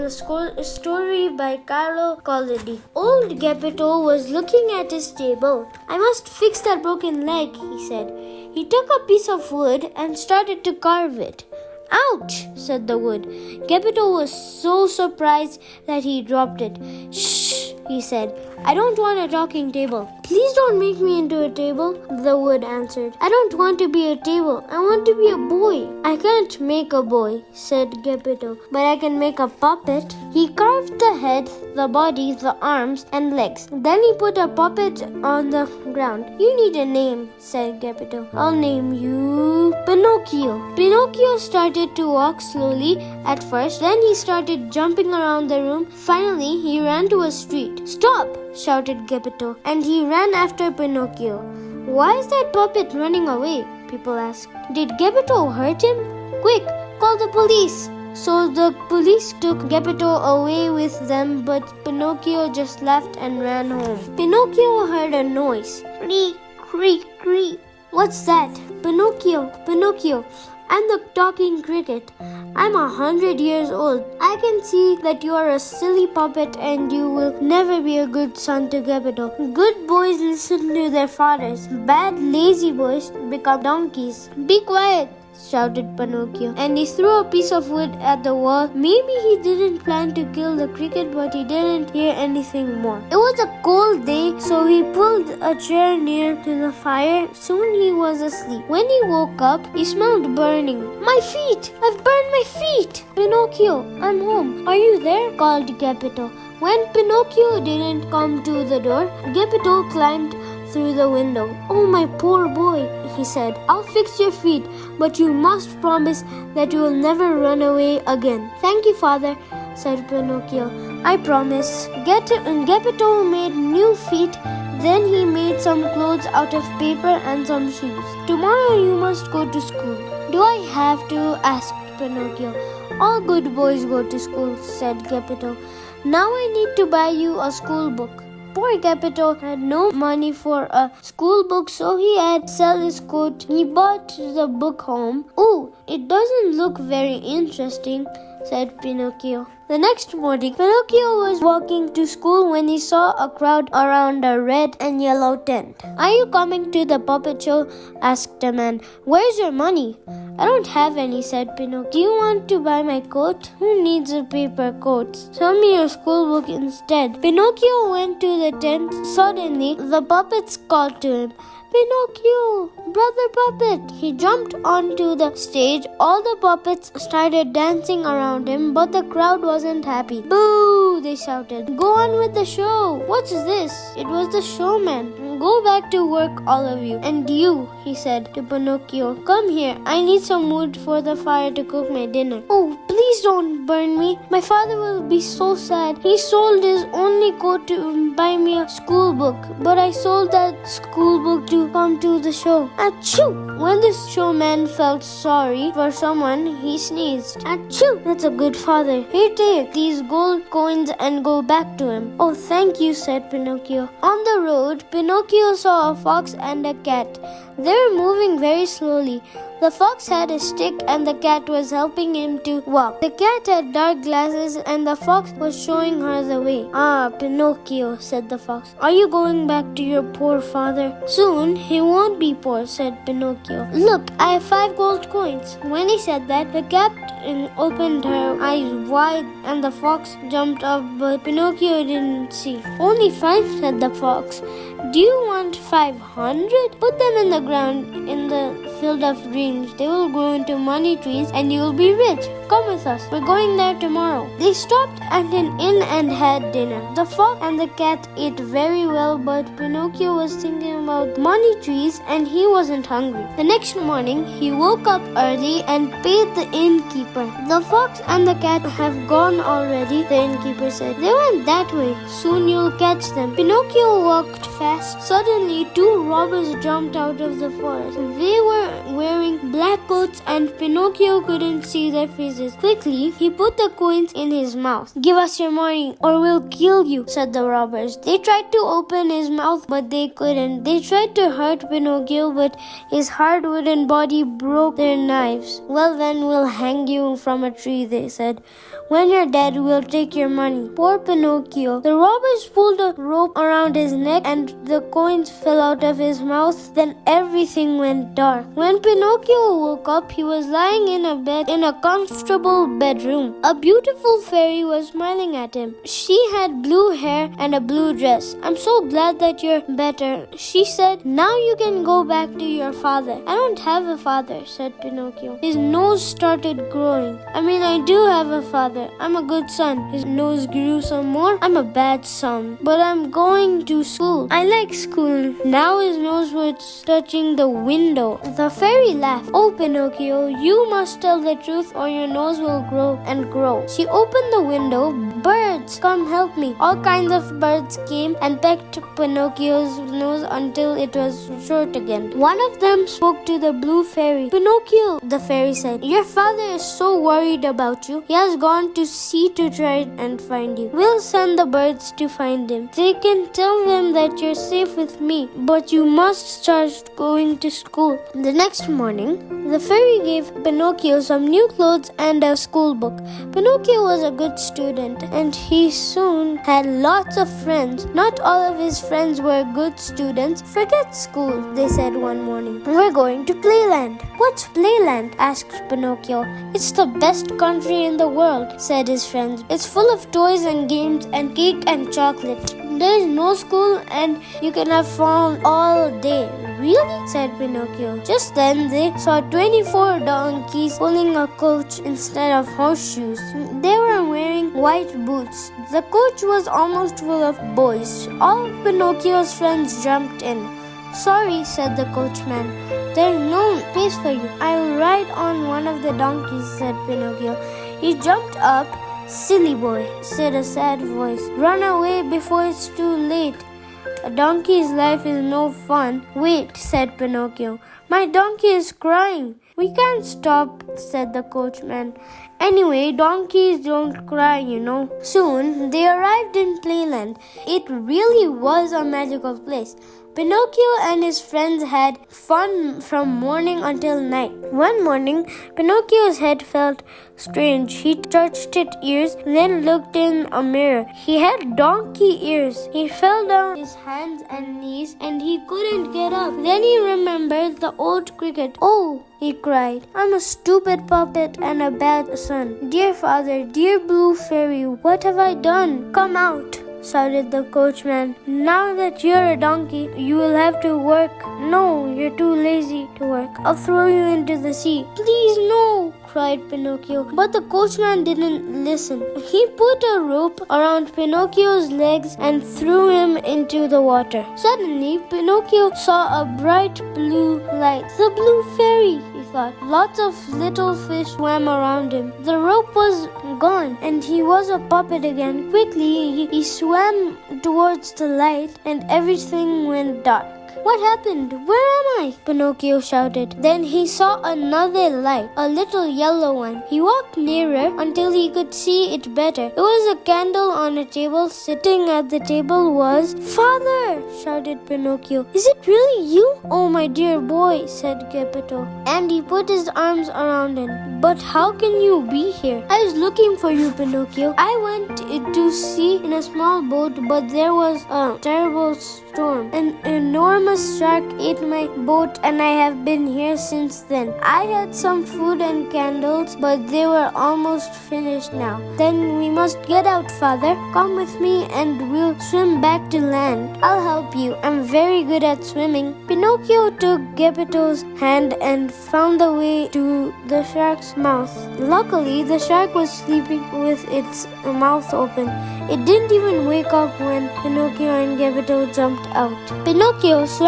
the story by Carlo Collodi. Old Geppetto was looking at his table. "I must fix that broken leg," he said. He took a piece of wood and started to carve it. "Ouch!" said the wood. Geppetto was so surprised that he dropped it. "Shh!" he said. "I don't want a talking table." "Please don't make me into a table," the wood answered. "I don't want to be a table. I want to be a boy." "I can't make a boy," said Geppetto, "but I can make a puppet." He carved the head, the body, the arms, and legs. Then he put a puppet on the ground. "You need a name," said Geppetto. "I'll name you Pinocchio." Pinocchio started to walk slowly at first. Then he started jumping around the room. Finally, he ran to a street. "Stop!" shouted Geppetto, and he ran after Pinocchio. "Why is that puppet running away?" people asked. "Did Geppetto hurt him? Quick, call the police!" So the police took Geppetto away with them, but Pinocchio just laughed and ran home. Pinocchio heard a noise. "Creak, creak, creak." "What's that?" "Pinocchio, Pinocchio. I'm the talking cricket. I'm 100 years old. I can see that you are a silly puppet and you will never be a good son to Geppetto. Good boys listen to their fathers. Bad, lazy boys become donkeys. Be quiet," shouted Pinocchio, and he threw a piece of wood at the wall. Maybe he didn't plan to kill the cricket, but he didn't hear anything more. It was a cold day, so he pulled a chair near to the fire. Soon he was asleep. When he woke up, he smelled burning. "My feet! I've burned my feet!" "Pinocchio, I'm home. Are you there?" called Geppetto. When Pinocchio didn't come to the door, Geppetto climbed through the window. "Oh, my poor boy," he said. "I'll fix your feet, but you must promise that you will never run away again." "Thank you, father," said Pinocchio. "I promise." Geppetto made new feet. Then he made some clothes out of paper and some shoes. "Tomorrow you must go to school." "Do I have to?" asked Pinocchio. "All good boys go to school," said Geppetto. "Now I need to buy you a school book." Poor Geppetto had no money for a school book, so he had to sell his coat. He brought the book home. "Oh, it doesn't look very interesting," said Pinocchio. The next morning, Pinocchio was walking to school when he saw a crowd around a red and yellow tent. "Are you coming to the puppet show?" asked a man. "Where's your money?" "I don't have any," said Pinocchio. "Do you want to buy my coat?" "Who needs a paper coat? Sell me your school book instead." Pinocchio went to the tent. Suddenly, the puppets called to him. "Pinocchio, brother puppet!" He jumped onto the stage. All the puppets started dancing around him, but the crowd wasn't happy. "Boo!" they shouted. "Go on with the show." "What's this?" It was the showman. "Go back to work, all of you. And you," he said to Pinocchio, "come here. I need some wood for the fire to cook my dinner." "Oh, please don't burn me. My father will be so sad. He sold his only coat to buy me a school book, but I sold that school book to come to the show." Achoo! When the showman felt sorry for someone, he sneezed. Achoo! "That's a good father. Here, take these gold coins and go back to him." "Oh, thank you," said Pinocchio. On the road, Pinocchio saw a fox and a cat. They were moving very slowly. The fox had a stick and the cat was helping him to walk. The cat had dark glasses and the fox was showing her the way. "Ah, Pinocchio," said the fox, "are you going back to your poor father?" "Soon he won't be poor," said Pinocchio. "Look, I have 5 gold coins." When he said that, the cat opened her eyes wide and the fox jumped up, but Pinocchio didn't see. "Only 5, said the fox. "Do you want 500? Put them in the ground in the field of dreams. They will grow into money trees and you will be rich. Come with us. We're going there tomorrow." They stopped at an inn and had dinner. The fox and the cat ate very well, but Pinocchio was thinking about money trees and he wasn't hungry. The next morning, he woke up early and paid the innkeeper. "The fox and the cat have gone already," the innkeeper said. "They went that way. Soon you'll catch them." Pinocchio walked fast. Suddenly, 2 robbers jumped out of the forest. They were wearing black coats and and Pinocchio couldn't see their faces. Quickly, he put the coins in his mouth. "Give us your money or we'll kill you," said the robbers. They tried to open his mouth, but they couldn't. They tried to hurt Pinocchio, but his hard wooden body broke their knives. "Well then, we'll hang you from a tree," they said. "When you're dead, we'll take your money." Poor Pinocchio. The robbers pulled a rope around his neck and the coins fell out of his mouth. Then everything went dark. When Pinocchio woke up, he was lying in a bed in a comfortable bedroom. A beautiful fairy was smiling at him. She had blue hair and a blue dress. "I'm so glad that you're better," she said. "Now you can go back to your father." "I don't have a father," said Pinocchio. His nose started growing. I do have a father. I'm a good son." His nose grew some more. "I'm a bad son, but I'm going to school. I like school." Now his nose was touching the window. The fairy laughed. "Oh, Pinocchio, you must tell the truth or your nose will grow and grow." She opened the window. "Birds, come help me." All kinds of birds came and pecked Pinocchio's nose until it was short again. One of them spoke to the blue fairy. "Pinocchio," the fairy said, "your father is so worried about you. He has gone to sea to try and find you. We'll send the birds to find him. They can tell them that you're safe with me, but you must start going to school." The next morning, the fairy gave Pinocchio some new clothes and a school book. Pinocchio was a good student and he soon had lots of friends. Not all of his friends were good students. "Forget school," they said one morning. "We're going to Playland." "What's Playland?" asked Pinocchio. "It's the best country in the world," said his friends. "It's full of toys and games and cake and chocolate. There is no school and you can have fun all day." "Really?" said Pinocchio. Just then they saw 24 donkeys pulling a coach instead of horseshoes. They were wearing white boots. The coach was almost full of boys. All of Pinocchio's friends jumped in. "Sorry," said the coachman. "There's no place for you." "I'll ride on one of the donkeys," said Pinocchio. He jumped up. "Silly boy," said a sad voice. "Run away before it's too late. A donkey's life is no fun." "Wait," said Pinocchio. "My donkey is crying." "We can't stop," said the coachman. "Anyway, donkeys don't cry, you know." Soon they arrived in Playland. It really was a magical place. Pinocchio and his friends had fun from morning until night. One morning, Pinocchio's head felt strange. He touched its ears, then looked in a mirror. He had donkey ears. He fell down his hands and knees and he couldn't get up. Then he remembered the old cricket. "Oh," he cried, "I'm a stupid puppet and a bad son. Dear father, dear blue fairy, what have I done? Come out," shouted the coachman. "Now that you're a donkey, you will have to work." "No, you're too lazy to work. I'll throw you into the sea." "Please, no," cried Pinocchio. But the coachman didn't listen. He put a rope around Pinocchio's legs and threw him into the water. Suddenly, Pinocchio saw a bright blue light. "The blue fairy," he thought. Lots of little fish swam around him. The rope was gone and he was a puppet again. Quickly, he swam towards the light and everything went dark. "What happened? Where am I?" Pinocchio shouted. Then he saw another light, a little yellow one. He walked nearer until he could see it better. It was a candle on a table. Sitting at the table was "Father!" shouted Pinocchio. "Is it really you?" "Oh, my dear boy," said Geppetto, and he put his arms around him. "But how can you be here?" "I was looking for you, Pinocchio. I went to sea in a small boat, but there was a terrible storm. An enormous shark ate my boat and I have been here since then. I had some food and candles, but they were almost finished now." "Then we must get out, father. Come with me and we'll swim back to land. I'll help you. I'm very good at swimming." Pinocchio took Geppetto's hand and found the way to the shark's mouth. Luckily, the shark was sleeping with its mouth open. It didn't even wake up when Pinocchio and Geppetto jumped out. Pinocchio swam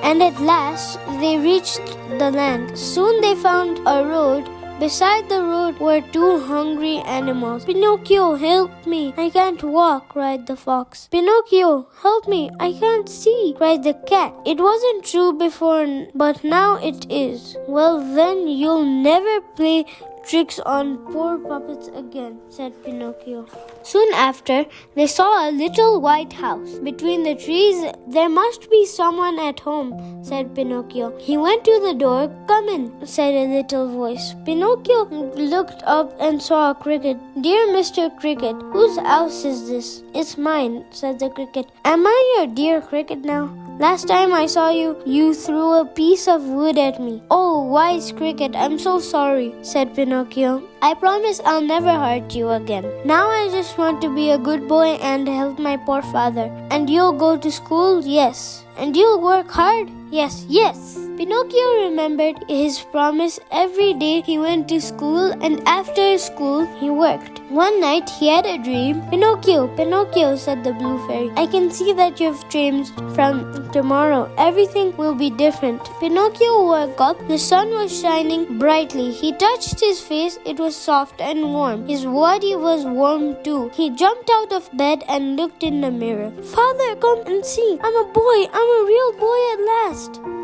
and at last they reached the land. Soon they found a road Beside the road were two hungry animals. Pinocchio, help me! I can't walk, cried the fox. Pinocchio, help me! I can't see, cried the cat. It wasn't true before, but now it is. Well, then you'll never play tricks on poor puppets again, said Pinocchio. Soon after, they saw a little white house. Between the trees, there must be someone at home, said Pinocchio. He went to the door. Come in, said a little voice. Pinocchio looked up and saw a cricket. Dear Mr. Cricket, whose house is this? It's mine, said the cricket. Am I your dear cricket now? Last time I saw you, you threw a piece of wood at me. Oh, wise cricket, I'm so sorry, said Pinocchio. I promise I'll never hurt you again. Now I just want to be a good boy and help my poor father. And you'll go to school? Yes. And you'll work hard? Yes, yes. Pinocchio remembered his promise. Every day he went to school, and after school he worked. One night he had a dream. Pinocchio, Pinocchio, said the blue fairy, I can see that you've changed. From tomorrow, everything will be different. Pinocchio woke up. The sun was shining brightly. He touched his face. It was soft and warm. His body was warm too. He jumped out of bed and looked in the mirror. Father, come and see. I'm a boy. I'm a real boy at last.